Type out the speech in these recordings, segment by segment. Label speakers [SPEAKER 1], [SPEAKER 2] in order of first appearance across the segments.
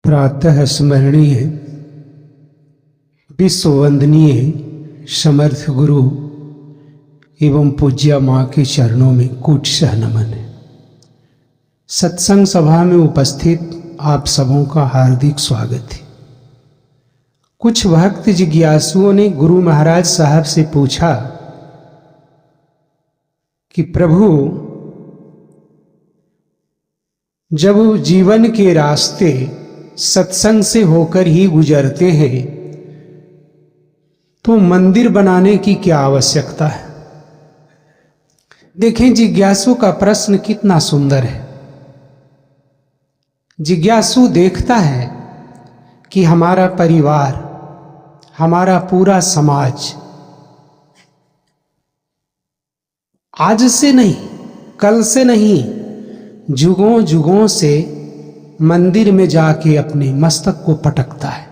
[SPEAKER 1] प्रातः स्मरणीय विश्व वंदनीय समर्थ गुरु एवं पूज्य माँ के चरणों में कोटि नमन है। सत्संग सभा में उपस्थित आप सबों का हार्दिक स्वागत है। कुछ भक्त जिज्ञासुओं ने गुरु महाराज साहब से पूछा कि प्रभु, जब जीवन के रास्ते सत्संग से होकर ही गुजरते हैं तो मंदिर बनाने की क्या आवश्यकता है। देखें, जिज्ञासु का प्रश्न कितना सुंदर है। जिज्ञासु देखता है कि हमारा परिवार, हमारा पूरा समाज आज से नहीं, कल से नहीं, जुगों जुगों से मंदिर में जाके अपने मस्तक को पटकता है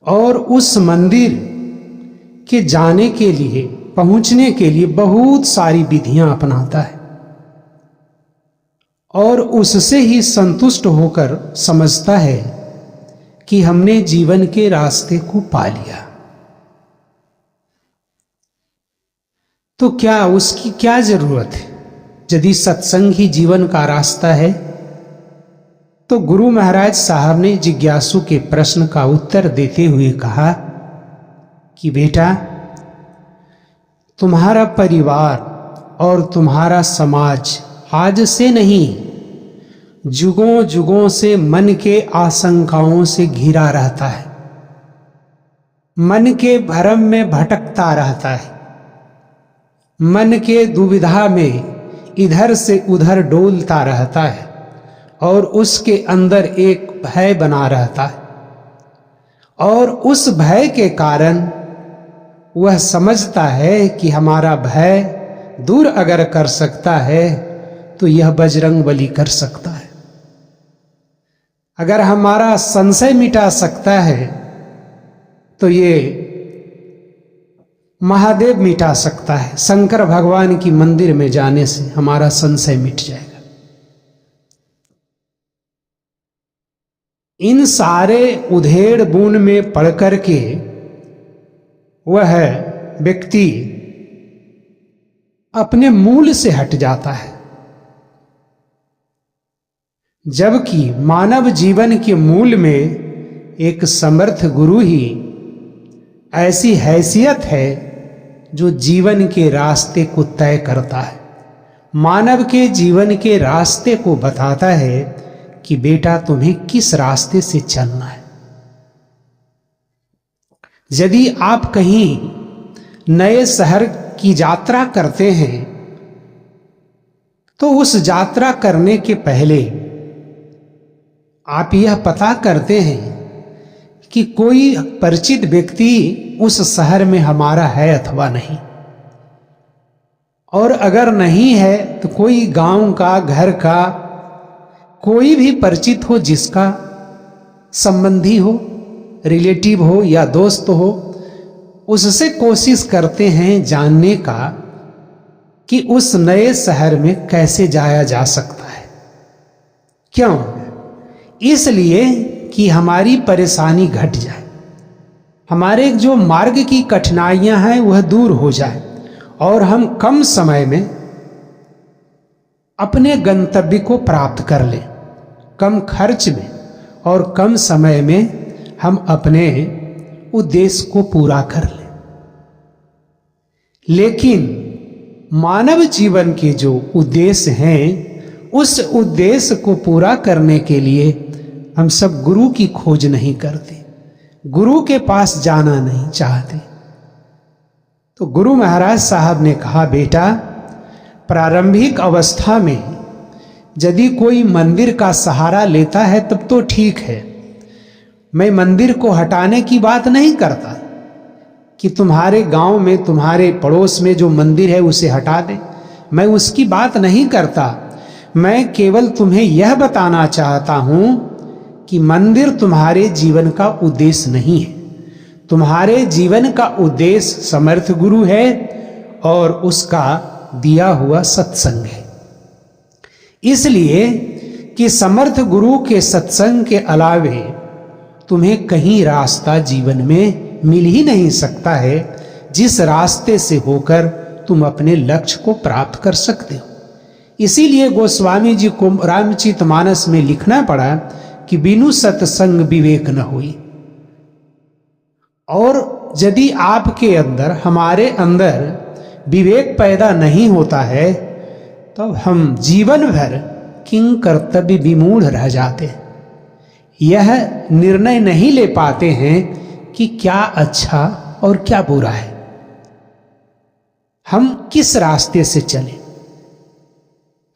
[SPEAKER 1] और उस मंदिर के जाने के लिए, पहुंचने के लिए बहुत सारी विधियां अपनाता है और उससे ही संतुष्ट होकर समझता है कि हमने जीवन के रास्ते को पा लिया। तो क्या उसकी क्या जरूरत है? यदि सत्संग ही जीवन का रास्ता है तो गुरु महाराज साहब ने जिज्ञासु के प्रश्न का उत्तर देते हुए कहा कि बेटा, तुम्हारा परिवार और तुम्हारा समाज आज से नहीं, जुगों जुगों से मन के आशंकाओं से घिरा रहता है, मन के भ्रम में भटकता रहता है, मन के दुविधा में इधर से उधर डोलता रहता है और उसके अंदर एक भय बना रहता है और उस भय के कारण वह समझता है कि हमारा भय दूर अगर कर सकता है तो यह बजरंग बली कर सकता है। अगर हमारा संशय मिटा सकता है तो ये महादेव मिटा सकता है। शंकर भगवान की मंदिर में जाने से हमारा संशय मिट जाएगा। इन सारे उधेड़ बुन में पड़ करके वह व्यक्ति अपने मूल से हट जाता है, जबकि मानव जीवन के मूल में एक समर्थ गुरु ही ऐसी हैसियत है जो जीवन के रास्ते को तय करता है, मानव के जीवन के रास्ते को बताता है कि बेटा तुम्हें किस रास्ते से चलना है। यदि आप कहीं नए शहर की यात्रा करते हैं तो उस यात्रा करने के पहले आप यह पता करते हैं कि कोई परिचित व्यक्ति उस शहर में हमारा है अथवा नहीं, और अगर नहीं है तो कोई गांव का, घर का कोई भी परिचित हो, जिसका संबंधी हो, रिलेटिव हो या दोस्त हो, उससे कोशिश करते हैं जानने का कि उस नए शहर में कैसे जाया जा सकता है। क्यों? इसलिए कि हमारी परेशानी घट जाए, हमारे जो मार्ग की कठिनाइयां हैं वह दूर हो जाए और हम कम समय में अपने गंतव्य को प्राप्त कर लें, कम खर्च में और कम समय में हम अपने उद्देश्य को पूरा कर लें। लेकिन मानव जीवन के जो उद्देश्य हैं, उस उद्देश्य को पूरा करने के लिए हम सब गुरु की खोज नहीं करते, गुरु के पास जाना नहीं चाहते। तो गुरु महाराज साहब ने कहा, बेटा, प्रारंभिक अवस्था में यदि कोई मंदिर का सहारा लेता है तब तो ठीक है। मैं मंदिर को हटाने की बात नहीं करता कि तुम्हारे गांव में, तुम्हारे पड़ोस में जो मंदिर है उसे हटा दे, मैं उसकी बात नहीं करता। मैं केवल तुम्हें यह बताना चाहता हूं कि मंदिर तुम्हारे जीवन का उद्देश्य नहीं है। तुम्हारे जीवन का उद्देश्य समर्थ गुरु है और उसका दिया हुआ सत्संग है। इसलिए कि समर्थ गुरु के सत्संग के अलावे तुम्हें कहीं रास्ता जीवन में मिल ही नहीं सकता है जिस रास्ते से होकर तुम अपने लक्ष्य को प्राप्त कर सकते हो। इसीलिए गोस्वामी जी को रामचरितमानस में लिखना पड़ा कि बिनु सत्संग विवेक न हुई। और यदि आपके अंदर, हमारे अंदर विवेक पैदा नहीं होता है तब हम जीवन भर किंग कर्तव्य विमूढ़ रह जाते हैं। यह निर्णय नहीं ले पाते हैं कि क्या अच्छा और क्या बुरा है, हम किस रास्ते से चलें,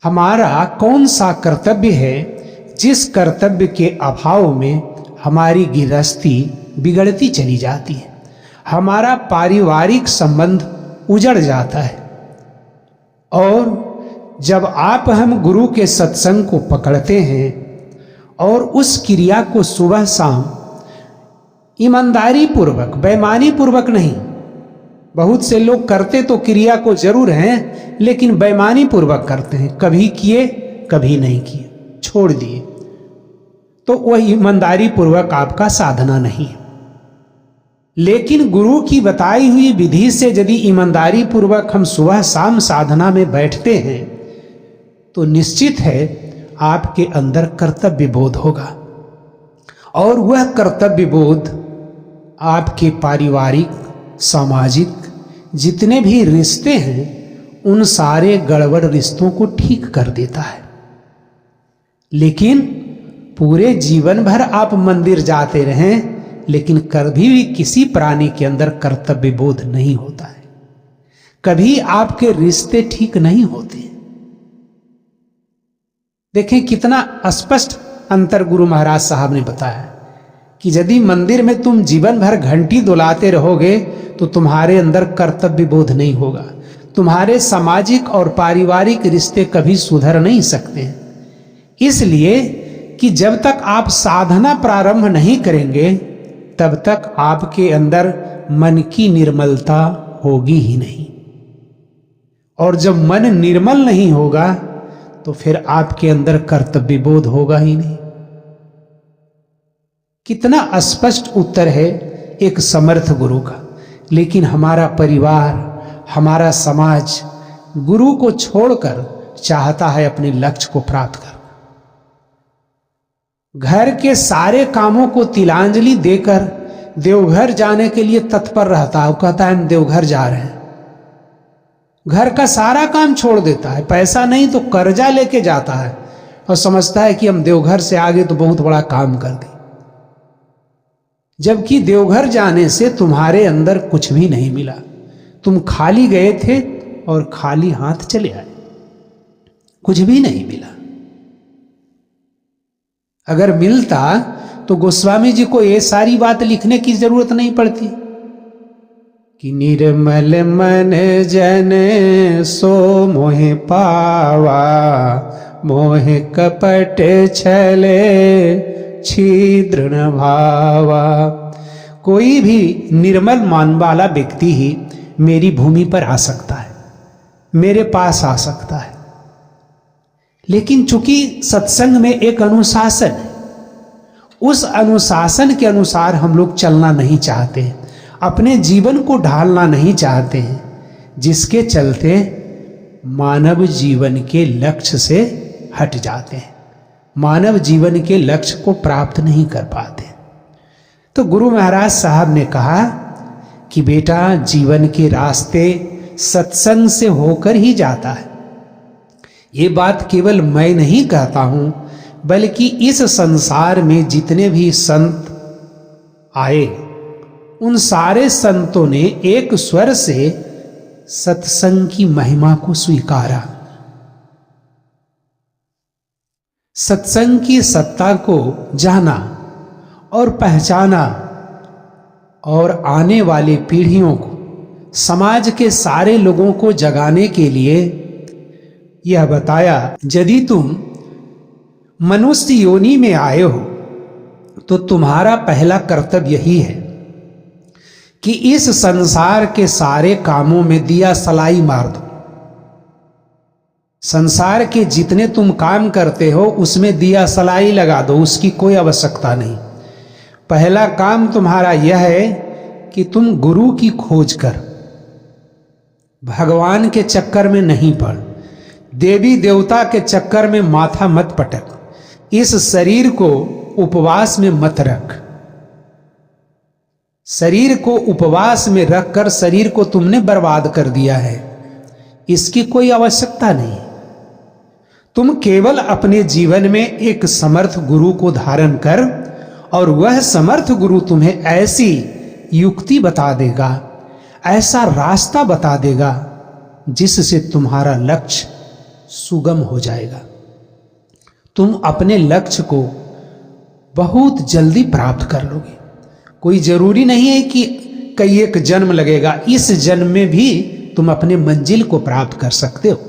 [SPEAKER 1] हमारा कौन सा कर्तव्य है जिस कर्तव्य के अभाव में हमारी गृहस्थी बिगड़ती चली जाती है, हमारा पारिवारिक संबंध उजड़ जाता है। और जब आप हम गुरु के सत्संग को पकड़ते हैं और उस क्रिया को सुबह शाम ईमानदारी पूर्वक, बेईमानी पूर्वक नहीं, बहुत से लोग करते तो क्रिया को जरूर हैं लेकिन बेईमानी पूर्वक करते हैं, कभी किए कभी नहीं किए, छोड़ दिए, तो वह ईमानदारी पूर्वक आपका साधना नहीं है। लेकिन गुरु की बताई हुई विधि से यदि ईमानदारी पूर्वक हम सुबह शाम साधना में बैठते हैं तो निश्चित है आपके अंदर कर्तव्य बोध होगा। और वह कर्तव्य बोध आपके पारिवारिक, सामाजिक जितने भी रिश्ते हैं उन सारे गड़बड़ रिश्तों को ठीक कर देता है। लेकिन पूरे जीवन भर आप मंदिर जाते रहें लेकिन कभी भी किसी प्राणी के अंदर कर्तव्य बोध नहीं होता है, कभी आपके रिश्ते ठीक नहीं होते। देखें कितना स्पष्ट अंतर गुरु महाराज साहब ने बताया कि यदि मंदिर में तुम जीवन भर घंटी डुलाते रहोगे तो तुम्हारे अंदर कर्तव्य बोध नहीं होगा, तुम्हारे सामाजिक और पारिवारिक रिश्ते कभी सुधर नहीं सकते हैं। इसलिए कि जब तक आप साधना प्रारंभ नहीं करेंगे तब तक आपके अंदर मन की निर्मलता होगी ही नहीं, और जब मन निर्मल नहीं होगा तो फिर आपके अंदर कर्तव्य बोध होगा ही नहीं। कितना स्पष्ट उत्तर है एक समर्थ गुरु का। लेकिन हमारा परिवार, हमारा समाज गुरु को छोड़कर चाहता है अपने लक्ष्य को प्राप्त कर, घर के सारे कामों को तिलांजलि देकर देवघर जाने के लिए तत्पर रहता है। वो कहता है हम देवघर जा रहे हैं, घर का सारा काम छोड़ देता है, पैसा नहीं तो कर्जा लेके जाता है और समझता है कि हम देवघर से आगे तो बहुत बड़ा काम कर गए, जबकि देवघर जाने से तुम्हारे अंदर कुछ भी नहीं मिला। तुम खाली गए थे और खाली हाथ चले आए, कुछ भी नहीं मिला। अगर मिलता तो गोस्वामी जी को ये सारी बात लिखने की जरूरत नहीं पड़ती कि निर्मल मन जन सो मोह पावा, मोह कपट छले छिद्र न भावा। कोई भी निर्मल मन वाला व्यक्ति ही मेरी भूमि पर आ सकता है, मेरे पास आ सकता है। लेकिन चूंकि सत्संग में एक अनुशासन है, उस अनुशासन के अनुसार हम लोग चलना नहीं चाहते हैं, अपने जीवन को ढालना नहीं चाहते हैं, जिसके चलते मानव जीवन के लक्ष्य से हट जाते हैं, मानव जीवन के लक्ष्य को प्राप्त नहीं कर पाते। तो गुरु महाराज साहब ने कहा कि बेटा जीवन के रास्ते सत्संग से होकर ही जाता है। ये बात केवल मैं नहीं कहता हूं, बल्कि इस संसार में जितने भी संत आए उन सारे संतों ने एक स्वर से सत्संग की महिमा को स्वीकारा, सत्संग की सत्ता को जाना और पहचाना, और आने वाले पीढ़ियों को, समाज के सारे लोगों को जगाने के लिए यह बताया यदि तुम मनुष्य योनि में आए हो तो तुम्हारा पहला कर्तव्य यही है कि इस संसार के सारे कामों में दिया सलाई मार दो। संसार के जितने तुम काम करते हो उसमें दिया सलाई लगा दो, उसकी कोई आवश्यकता नहीं। पहला काम तुम्हारा यह है कि तुम गुरु की खोज कर, भगवान के चक्कर में नहीं पड़, देवी देवता के चक्कर में माथा मत पटक, इस शरीर को उपवास में मत रख। शरीर को उपवास में रखकर शरीर को तुमने बर्बाद कर दिया है, इसकी कोई आवश्यकता नहीं। तुम केवल अपने जीवन में एक समर्थ गुरु को धारण कर, और वह समर्थ गुरु तुम्हें ऐसी युक्ति बता देगा, ऐसा रास्ता बता देगा जिससे तुम्हारा लक्ष्य सुगम हो जाएगा। तुम अपने लक्ष्य को बहुत जल्दी प्राप्त कर लोगे। कोई जरूरी नहीं है कि कई एक जन्म लगेगा, इस जन्म में भी तुम अपने मंजिल को प्राप्त कर सकते हो।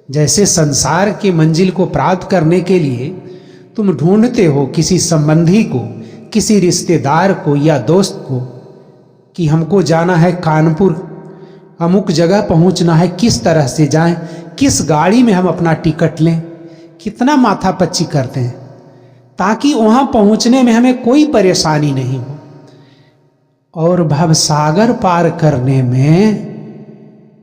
[SPEAKER 1] जैसे संसार के मंजिल को प्राप्त करने के लिए तुम ढूंढते हो किसी संबंधी को, किसी रिश्तेदार को या दोस्त को, कि हमको जाना है कानपुर, अमुक जगह पहुंचना है, किस तरह से जाएं, किस गाड़ी में हम अपना टिकट लें, कितना माथापच्ची करते हैं ताकि वहां पहुंचने में हमें कोई परेशानी नहीं हो। और भवसागर पार करने में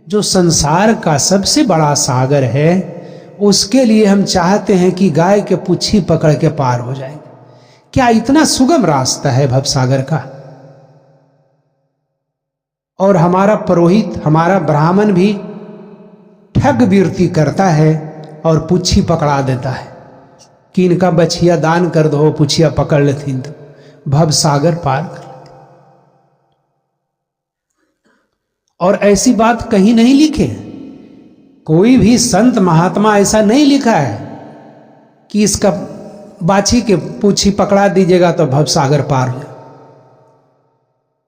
[SPEAKER 1] जो संसार का सबसे बड़ा सागर है, उसके लिए हम चाहते हैं कि गाय के पुच्छी पकड़ के पार हो जाएंगे। क्या इतना सुगम रास्ता है भवसागर का? और हमारा पुरोहित, हमारा ब्राह्मण भी ठग विरती करता है और पुच्छी पकड़ा देता है कि इनका बछिया दान कर दो, पुछिया पकड़ लेथिन तो भवसागर पार कर। और ऐसी बात कहीं नहीं लिखे, कोई भी संत महात्मा ऐसा नहीं लिखा है कि इसका बाछी के पूछी पकड़ा दीजिएगा तो भवसागर पार हो।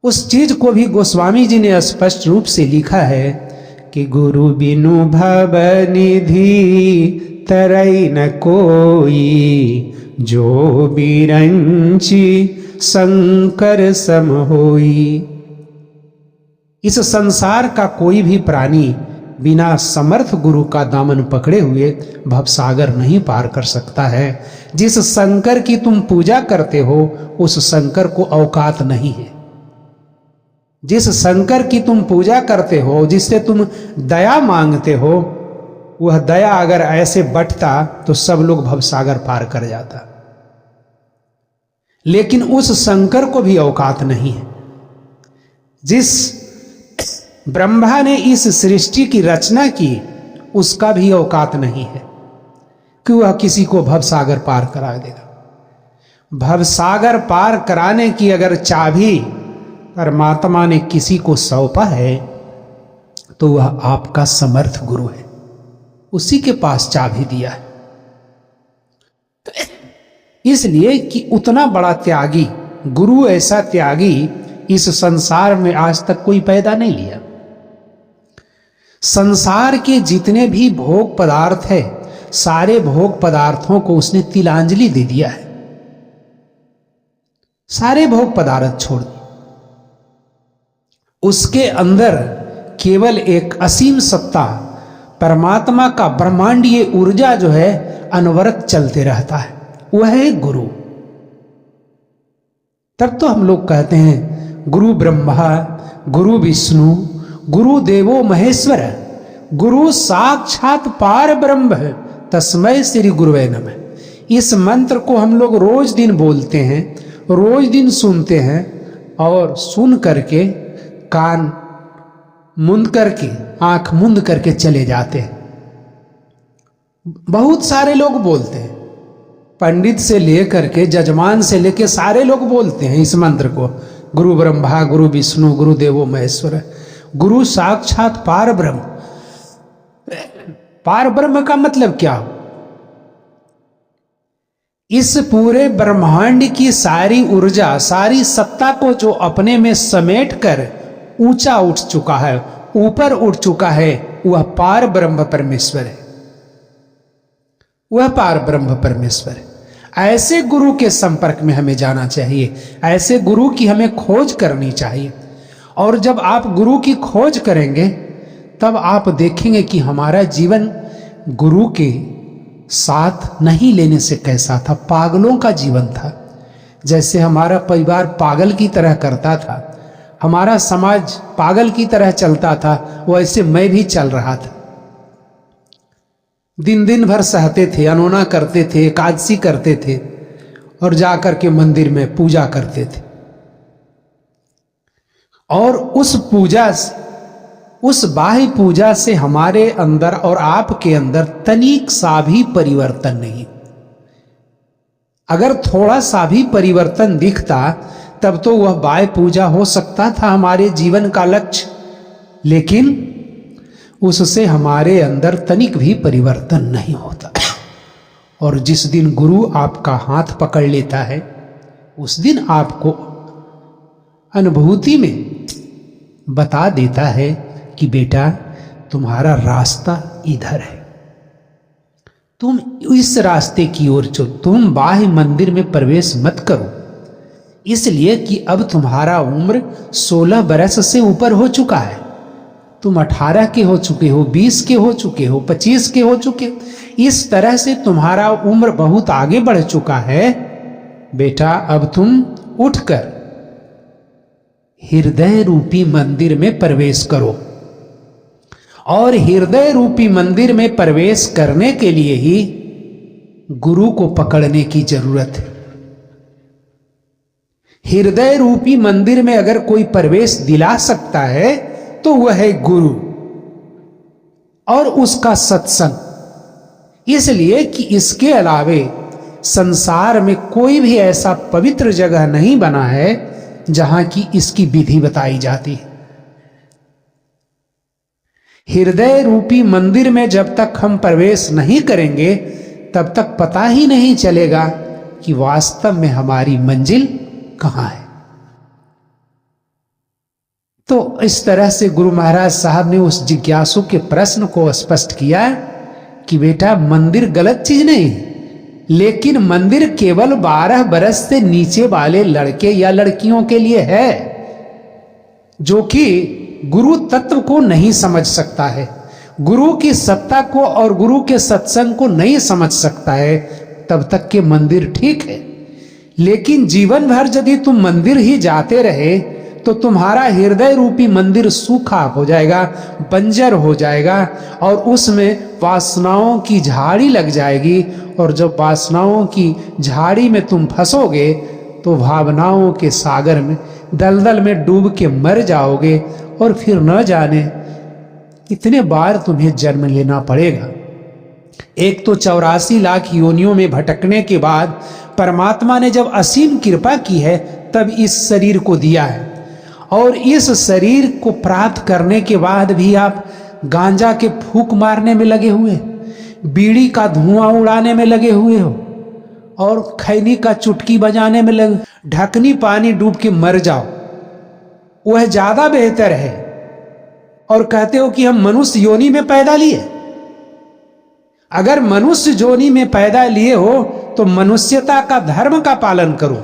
[SPEAKER 1] उस चीज को भी गोस्वामी जी ने स्पष्ट रूप से लिखा है कि गुरु बिनु भव निधि तरई न कोई, जो बिरंची शंकर सम होई। इस संसार का कोई भी प्राणी बिना समर्थ गुरु का दामन पकड़े हुए भवसागर नहीं पार कर सकता है। जिस शंकर की तुम पूजा करते हो उस शंकर को औकात नहीं है। जिस शंकर की तुम पूजा करते हो, जिससे तुम दया मांगते हो, वह दया अगर ऐसे बंटता तो सब लोग भवसागर पार कर जाता। लेकिन उस शंकर को भी औकात नहीं है। जिस ब्रह्मा ने इस सृष्टि की रचना की, उसका भी औकात नहीं है कि वह किसी को भवसागर पार करा देगा। भवसागर पार कराने की अगर चाबी परमात्मा ने किसी को सौंपा है तो वह आपका समर्थ गुरु है, उसी के पास चाबी दिया है। इसलिए कि उतना बड़ा त्यागी गुरु, ऐसा त्यागी इस संसार में आज तक कोई पैदा नहीं लिया। संसार के जितने भी भोग पदार्थ है, सारे भोग पदार्थों को उसने तिलांजलि दे दिया है। सारे भोग पदार्थ छोड़ दिए। उसके अंदर केवल एक असीम सत्ता परमात्मा का ब्रह्मांडीय ऊर्जा जो है अनवरत चलते रहता है, वह है गुरु। तब तो हम लोग कहते हैं गुरु ब्रह्मा, गुरु विष्णु, गुरु देवो महेश्वर, गुरु साक्षात पार ब्रह्म है, तस्मै श्री गुरुवे नमः। इस मंत्र को हम लोग रोज दिन बोलते हैं, रोज दिन सुनते हैं, और सुन करके कान मुंद करके, आंख मुंद करके चले जाते हैं। बहुत सारे लोग बोलते हैं, पंडित से लेकर के जजमान से लेकर सारे लोग बोलते हैं इस मंत्र को, गुरु ब्रह्मा, गुरु विष्णु, गुरु देवो महेश्वर, गुरु साक्षात पार ब्रह्म। पार ब्रह्म का मतलब क्या? इस पूरे ब्रह्मांड की सारी ऊर्जा, सारी सत्ता को जो अपने में समेट कर ऊंचा उठ चुका है, ऊपर उठ चुका है, वह पार ब्रह्म परमेश्वर है। वह पार ब्रह्म परमेश्वर है। ऐसे गुरु के संपर्क में हमें जाना चाहिए, ऐसे गुरु की हमें खोज करनी चाहिए। और जब आप गुरु की खोज करेंगे तब आप देखेंगे कि हमारा जीवन गुरु के साथ नहीं लेने से कैसा था? पागलों का जीवन था। जैसे हमारा परिवार पागल की तरह करता था, हमारा समाज पागल की तरह चलता था, वैसे मैं भी चल रहा था। दिन दिन भर सहते थे, अनोना करते थे, एकादशी करते थे और जाकर के मंदिर में पूजा करते थे। और उस पूजा, उस बाह्य पूजा से हमारे अंदर और आपके अंदर तनिक सा भी परिवर्तन नहीं। अगर थोड़ा सा भी परिवर्तन दिखता तब तो वह बाह्य पूजा हो सकता था हमारे जीवन का लक्ष्य, लेकिन उससे हमारे अंदर तनिक भी परिवर्तन नहीं होता। और जिस दिन गुरु आपका हाथ पकड़ लेता है, उस दिन आपको अनुभूति में बता देता है कि बेटा तुम्हारा रास्ता इधर है, तुम इस रास्ते की ओर चलो, तुम बाह्य मंदिर में प्रवेश मत करो, इसलिए कि अब तुम्हारा उम्र 16 बरस से ऊपर हो चुका है। तुम 18 के हो चुके हो, 20 के हो चुके हो, 25 के हो चुके हो, इस तरह से तुम्हारा उम्र बहुत आगे बढ़ चुका है। बेटा अब तुम उठकर हृदय रूपी मंदिर में प्रवेश करो, और हृदय रूपी मंदिर में प्रवेश करने के लिए ही गुरु को पकड़ने की जरूरत है। हृदय रूपी मंदिर में अगर कोई प्रवेश दिला सकता है तो वह है गुरु और उसका सत्संग। इसलिए कि इसके अलावे संसार में कोई भी ऐसा पवित्र जगह नहीं बना है जहां की इसकी विधि बताई जाती है। हृदय रूपी मंदिर में जब तक हम प्रवेश नहीं करेंगे तब तक पता ही नहीं चलेगा कि वास्तव में हमारी मंजिल कहां है। तो इस तरह से गुरु महाराज साहब ने उस जिज्ञासु के प्रश्न को स्पष्ट किया कि बेटा मंदिर गलत चीज नहीं, लेकिन मंदिर केवल 12 बरस से नीचे वाले लड़के या लड़कियों के लिए है, जो कि गुरु तत्व को नहीं समझ सकता है, गुरु की सत्ता को और गुरु के सत्संग को नहीं समझ सकता है, तब तक के मंदिर ठीक है। लेकिन जीवन भर यदि तुम मंदिर ही जाते रहे तो तुम्हारा हृदय रूपी मंदिर सूखा हो जाएगा, बंजर हो जाएगा, और उसमें वासनाओं की झाड़ी लग जाएगी। और जब वासनाओं की झाड़ी में तुम फंसोगे तो भावनाओं के सागर में, दलदल में डूब के मर जाओगे, और फिर न जाने कितने बार तुम्हें जन्म लेना पड़ेगा। एक तो 84 लाख योनियों में भटकने के बाद परमात्मा ने जब असीम कृपा की है तब इस शरीर को दिया है, और इस शरीर को प्राप्त करने के बाद भी आप गांजा के फूंक मारने में लगे हुए, बीड़ी का धुआं उड़ाने में लगे हुए हो, और खैनी का चुटकी बजाने में लगे। ढकनी पानी डूब के मर जाओ, वह ज्यादा बेहतर है। और कहते हो कि हम मनुष्य योनि में पैदा लिए। अगर मनुष्य योनि में पैदा लिए हो तो मनुष्यता का धर्म का पालन करो,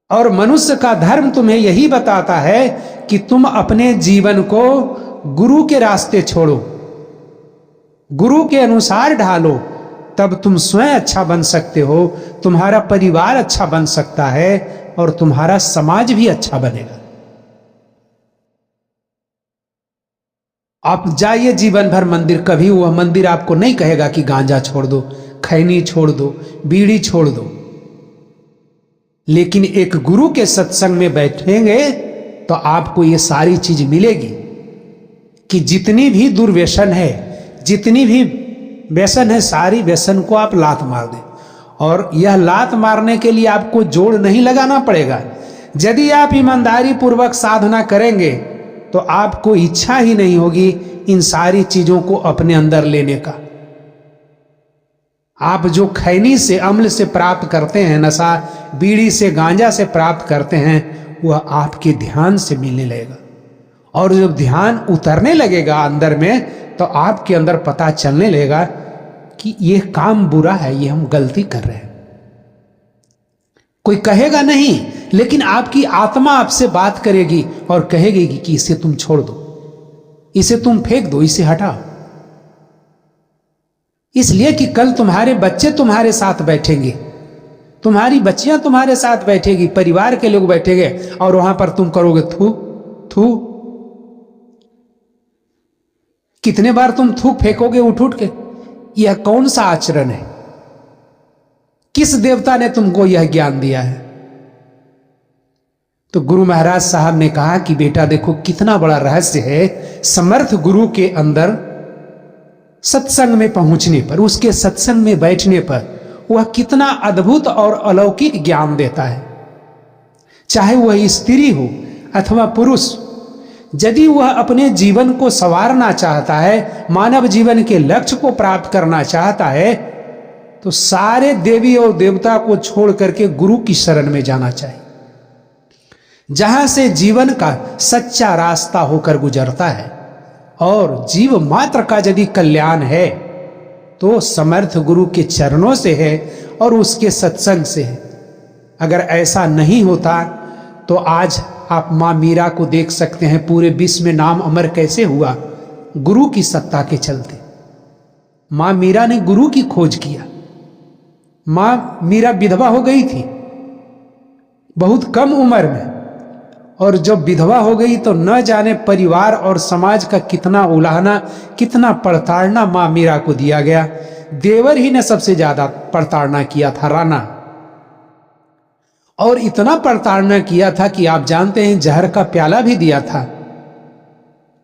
[SPEAKER 1] और मनुष्य का धर्म तुम्हें यही बताता है कि तुम अपने जीवन को गुरु के रास्ते छोड़ो, गुरु के अनुसार ढालो, तब तुम स्वयं अच्छा बन सकते हो, तुम्हारा परिवार अच्छा बन सकता है, और तुम्हारा समाज भी अच्छा बनेगा। आप जाइए जीवन भर मंदिर, कभी वह मंदिर आपको नहीं कहेगा कि गांजा छोड़ दो, खैनी छोड़ दो, बीड़ी छोड़ दो। लेकिन एक गुरु के सत्संग में बैठेंगे तो आपको ये सारी चीज मिलेगी कि जितनी भी दुर्व्यसन है, जितनी भी व्यसन है, सारी व्यसन को आप लात मार दें। और यह लात मारने के लिए आपको जोड़ नहीं लगाना पड़ेगा। यदि आप ईमानदारी पूर्वक साधना करेंगे तो आपको इच्छा ही नहीं होगी इन सारी चीजों को अपने अंदर लेने का। आप जो खैनी से, अम्ल से प्राप्त करते हैं, नशा बीड़ी से, गांजा से प्राप्त करते हैं, वह आपके ध्यान से मिलने लगेगा। और जब ध्यान उतरने लगेगा अंदर में तो आपके अंदर पता चलने लगेगा कि यह काम बुरा है, ये हम गलती कर रहे हैं। कोई कहेगा नहीं, लेकिन आपकी आत्मा आपसे बात करेगी और कहेगी कि इसे तुम छोड़ दो, इसे तुम फेंक दो, इसे हटाओ। इसलिए कि कल तुम्हारे बच्चे तुम्हारे साथ बैठेंगे, तुम्हारी बच्चियां तुम्हारे साथ बैठेगी, परिवार के लोग बैठेंगे, और वहां पर तुम करोगे थू थू। कितने बार तुम थूक फेंकोगे उठ उठ के? यह कौन सा आचरण है? किस देवता ने तुमको यह ज्ञान दिया है? तो गुरु महाराज साहब ने कहा कि बेटा देखो कितना बड़ा रहस्य है समर्थ गुरु के अंदर। सत्संग में पहुंचने पर, उसके सत्संग में बैठने पर वह कितना अद्भुत और अलौकिक ज्ञान देता है। चाहे वह स्त्री हो अथवा पुरुष, यदि वह अपने जीवन को संवारना चाहता है, मानव जीवन के लक्ष्य को प्राप्त करना चाहता है, तो सारे देवी और देवता को छोड़ करके गुरु की शरण में जाना चाहिए, जहां से जीवन का सच्चा रास्ता होकर गुजरता है। और जीव मात्र का यदि कल्याण है तो समर्थ गुरु के चरणों से है और उसके सत्संग से है। अगर ऐसा नहीं होता तो आज आप मां मीरा को देख सकते हैं, पूरे विश्व में नाम अमर कैसे हुआ? गुरु की सत्ता के चलते। मां मीरा ने गुरु की खोज किया। मां मीरा विधवा हो गई थी बहुत कम उम्र में, और जब विधवा हो गई तो न जाने परिवार और समाज का कितना उलाहना, कितना प्रताड़ना मां मीरा को दिया गया। देवर ही ने सबसे ज्यादा प्रताड़ना किया था, राणा, और इतना प्रताड़ना किया था कि आप जानते हैं जहर का प्याला भी दिया था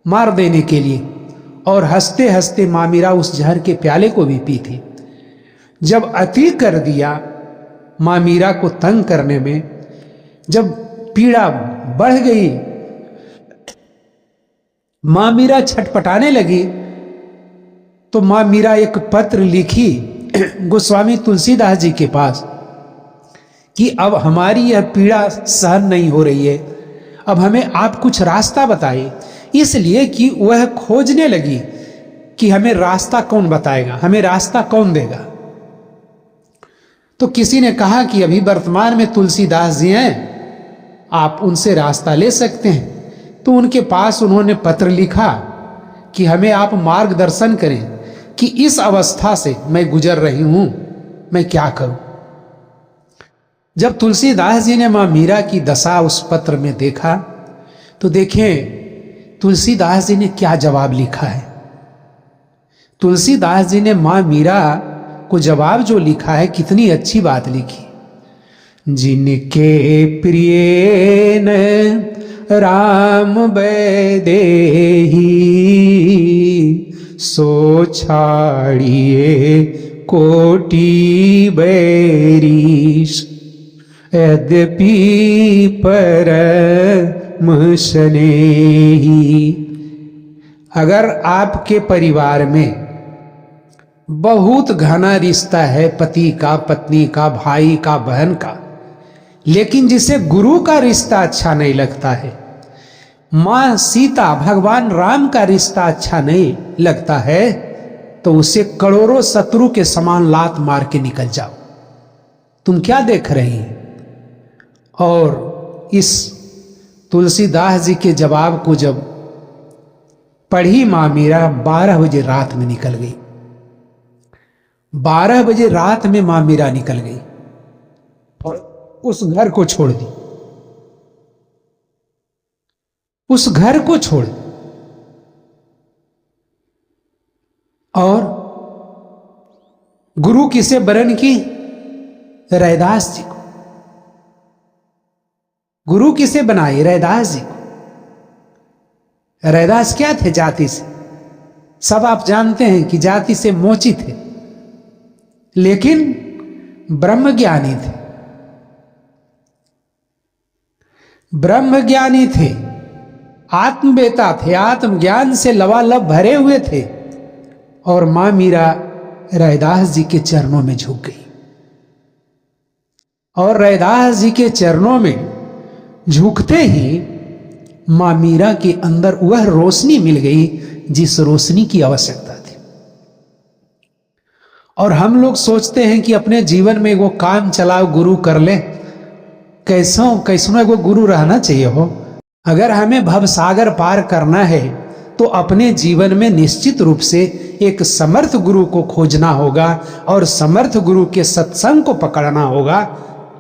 [SPEAKER 1] मार देने के लिए, और हंसते हंसते मां मीरा उस जहर के प्याले को भी पी थी। जब अति कर दिया मां मीरा को तंग करने में, जब पीड़ा बढ़ गई, मां मीरा छटपटाने लगी, तो मां मीरा एक पत्र लिखी गोस्वामी तुलसीदास जी के पास कि अब हमारी यह पीड़ा सहन नहीं हो रही है, अब हमें आप कुछ रास्ता बताइए। इसलिए कि वह खोजने लगी कि हमें रास्ता कौन बताएगा, हमें रास्ता कौन देगा। तो किसी ने कहा कि अभी वर्तमान में तुलसीदास जी हैं, आप उनसे रास्ता ले सकते हैं। तो उनके पास उन्होंने पत्र लिखा कि हमें आप मार्गदर्शन करें कि इस अवस्था से मैं गुजर रही हूं, मैं क्या करूं। जब तुलसीदास जी ने मां मीरा की दशा उस पत्र में देखा, तो देखें तुलसीदास जी ने क्या जवाब लिखा है। तुलसीदास जी ने मां मीरा को जवाब जो लिखा है, कितनी अच्छी बात लिखी। जिनके प्रिय न राम बैदेही, सो छाड़िए कोटि बैरीश, यद्यपि परम स्नेही। अगर आपके परिवार में बहुत घना रिश्ता है, पति का, पत्नी का, भाई का, बहन का, लेकिन जिसे गुरु का रिश्ता अच्छा नहीं लगता है, मां सीता, भगवान राम का रिश्ता अच्छा नहीं लगता है, तो उसे करोड़ों शत्रु के समान लात मार के निकल जाओ, तुम क्या देख रही हैं। और इस तुलसीदास जी के जवाब को जब पढ़ी मां मीरा, 12 बजे रात में निकल गई। 12 बजे रात में मां मीरा निकल गई और उस घर को छोड़ दी, उस घर को छोड़, और गुरु किसे वरण की? रैदास जी को। गुरु किसे बनाए? रैदास जी को। रैदास क्या थे? जाति से, सब आप जानते हैं कि जाति से मोचित थे, लेकिन ब्रह्मज्ञानी थे, ब्रह्मज्ञानी थे, आत्मवेता थे, आत्मज्ञान से लबालब भरे हुए थे। और मां मीरा रैदास जी के चरणों में झुक गई, और रैदास जी के चरणों में झुकते ही मां मीरा के अंदर वह रोशनी मिल गई जिस रोशनी की आवश्यकता थी। और हम लोग सोचते हैं कि अपने जीवन में वो काम चलाओ गुरु कर ले, कैसों एगो गुरु रहना चाहिए हो। अगर हमें भवसागर पार करना है तो अपने जीवन में निश्चित रूप से एक समर्थ गुरु को खोजना होगा और समर्थ गुरु के सत्संग को पकड़ना होगा।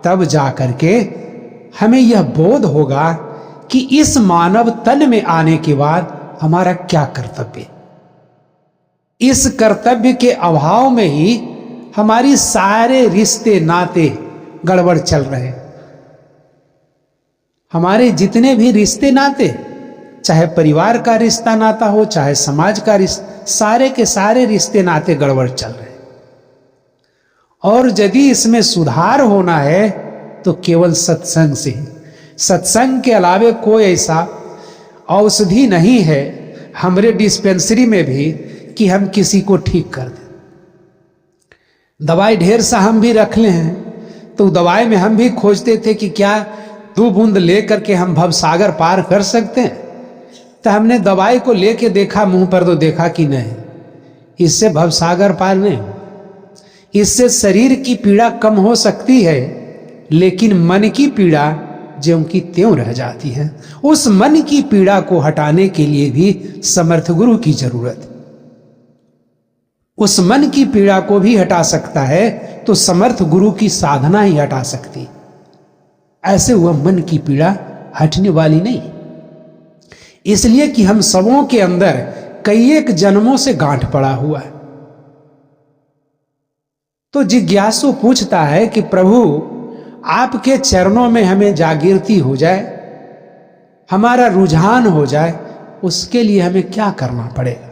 [SPEAKER 1] तब जाकर के हमें यह बोध होगा कि इस मानव तन में आने के बाद हमारा क्या कर्तव्य। इस कर्तव्य के अभाव में ही हमारी सारे रिश्ते नाते गड़बड़ चल रहे हैं। हमारे जितने भी रिश्ते नाते, चाहे परिवार का रिश्ता नाता हो, चाहे समाज का रिश्ता, सारे के सारे रिश्ते नाते गड़बड़ चल रहे हैं। और यदि इसमें सुधार होना है तो केवल सत्संग से ही। सत्संग के अलावे कोई ऐसा औषधि नहीं है हमारे डिस्पेंसरी में भी कि हम किसी को ठीक कर दें। दवाई ढेर सा हम भी रख ले हैं, तो दवाई में हम भी खोजते थे कि क्या 2 बूंद लेकर के हम भवसागर पार कर सकते हैं। तो हमने दवाई को लेके देखा, मुंह पर तो देखा कि नहीं, इससे भवसागर पार नहीं। इससे शरीर की पीड़ा कम हो सकती है, लेकिन मन की पीड़ा ज्यों की त्यों रह जाती है। उस मन की पीड़ा को हटाने के लिए भी समर्थ गुरु की जरूरत है। उस मन की पीड़ा को भी हटा सकता है तो समर्थ गुरु की साधना ही हटा सकती। ऐसे वह मन की पीड़ा हटने वाली नहीं, इसलिए कि हम सबों के अंदर कई एक जन्मों से गांठ पड़ा हुआ है। तो जिज्ञासु पूछता है कि प्रभु आपके चरणों में हमें जागृति हो जाए, हमारा रुझान हो जाए, उसके लिए हमें क्या करना पड़ेगा।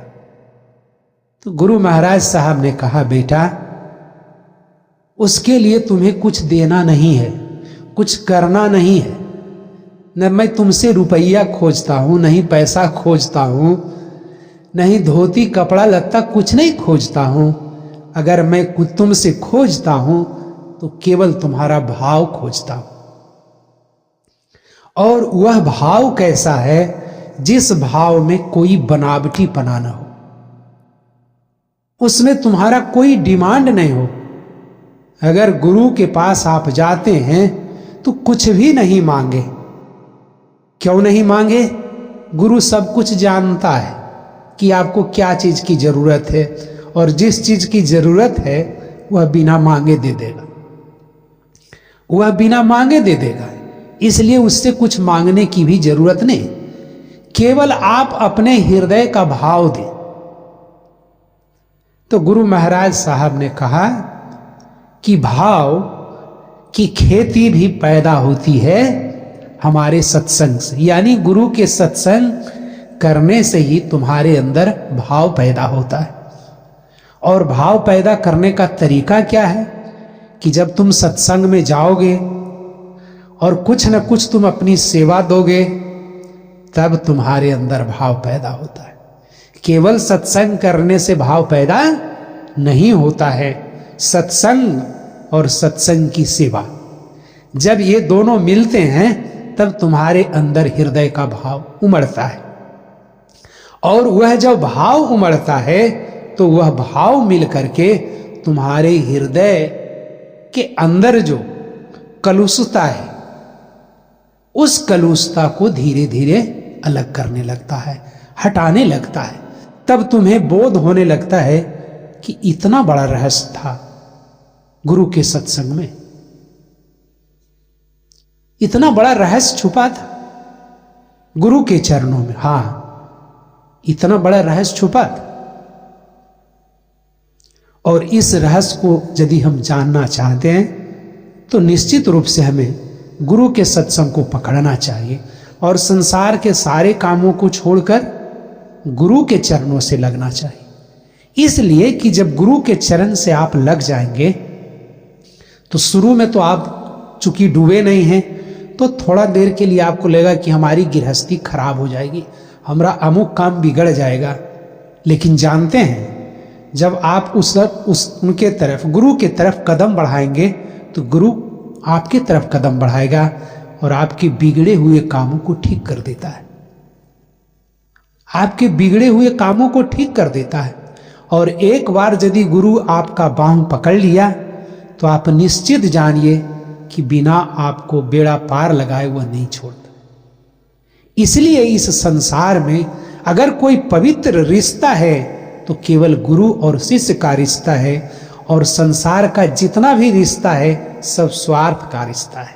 [SPEAKER 1] तो गुरु महाराज साहब ने कहा, बेटा उसके लिए तुम्हें कुछ देना नहीं है, कुछ करना नहीं है। न मैं तुमसे रुपया खोजता हूं, नहीं पैसा खोजता हूं, नहीं धोती कपड़ा लत्ता कुछ नहीं खोजता हूं। अगर मैं कुछ तुमसे खोजता हूं तो केवल तुम्हारा भाव खोजता हूं। और वह भाव कैसा है, जिस भाव में कोई बनावटीपना न हो, उसमें तुम्हारा कोई डिमांड नहीं हो। अगर गुरु के पास आप जाते हैं तो कुछ भी नहीं मांगे। क्यों नहीं मांगे? गुरु सब कुछ जानता है कि आपको क्या चीज की जरूरत है, और जिस चीज की जरूरत है वह बिना मांगे दे देगा, वह बिना मांगे दे देगा। इसलिए उससे कुछ मांगने की भी जरूरत नहीं, केवल आप अपने हृदय का भाव दें। तो गुरु महाराज साहब ने कहा कि भाव की खेती भी पैदा होती है हमारे सत्संग से, यानी गुरु के सत्संग करने से ही तुम्हारे अंदर भाव पैदा होता है। और भाव पैदा करने का तरीका क्या है कि जब तुम सत्संग में जाओगे और कुछ न कुछ तुम अपनी सेवा दोगे, तब तुम्हारे अंदर भाव पैदा होता है। केवल सत्संग करने से भाव पैदा नहीं होता है। सत्संग और सत्संग की सेवा, जब ये दोनों मिलते हैं तब तुम्हारे अंदर हृदय का भाव उमड़ता है। और वह जब भाव उमड़ता है तो वह भाव मिल करके तुम्हारे हृदय के अंदर जो कलुषता है, उस कलुषता को धीरे धीरे अलग करने लगता है, हटाने लगता है। तब तुम्हें बोध होने लगता है कि इतना बड़ा रहस्य था गुरु के सत्संग में, इतना बड़ा रहस्य छुपा था गुरु के चरणों में। हां, इतना बड़ा रहस्य छुपा था। और इस रहस्य को यदि हम जानना चाहते हैं तो निश्चित रूप से हमें गुरु के सत्संग को पकड़ना चाहिए और संसार के सारे कामों को छोड़कर गुरु के चरणों से लगना चाहिए। इसलिए कि जब गुरु के चरण से आप लग जाएंगे तो शुरू में तो आप चूंकि डूबे नहीं हैं, तो थोड़ा देर के लिए आपको लगेगा कि हमारी गृहस्थी खराब हो जाएगी, हमारा अमुक काम बिगड़ जाएगा। लेकिन जानते हैं, जब आप उनके तरफ, गुरु के तरफ कदम बढ़ाएंगे तो गुरु आपके तरफ कदम बढ़ाएगा और आपके बिगड़े हुए कामों को ठीक कर देता है, आपके बिगड़े हुए कामों को ठीक कर देता है। और एक बार यदि गुरु आपका बांह पकड़ लिया तो आप निश्चित जानिए कि बिना आपको बेड़ा पार लगाए वह नहीं छोड़ता। इसलिए इस संसार में अगर कोई पवित्र रिश्ता है तो केवल गुरु और शिष्य का रिश्ता है, और संसार का जितना भी रिश्ता है सब स्वार्थ का रिश्ता है।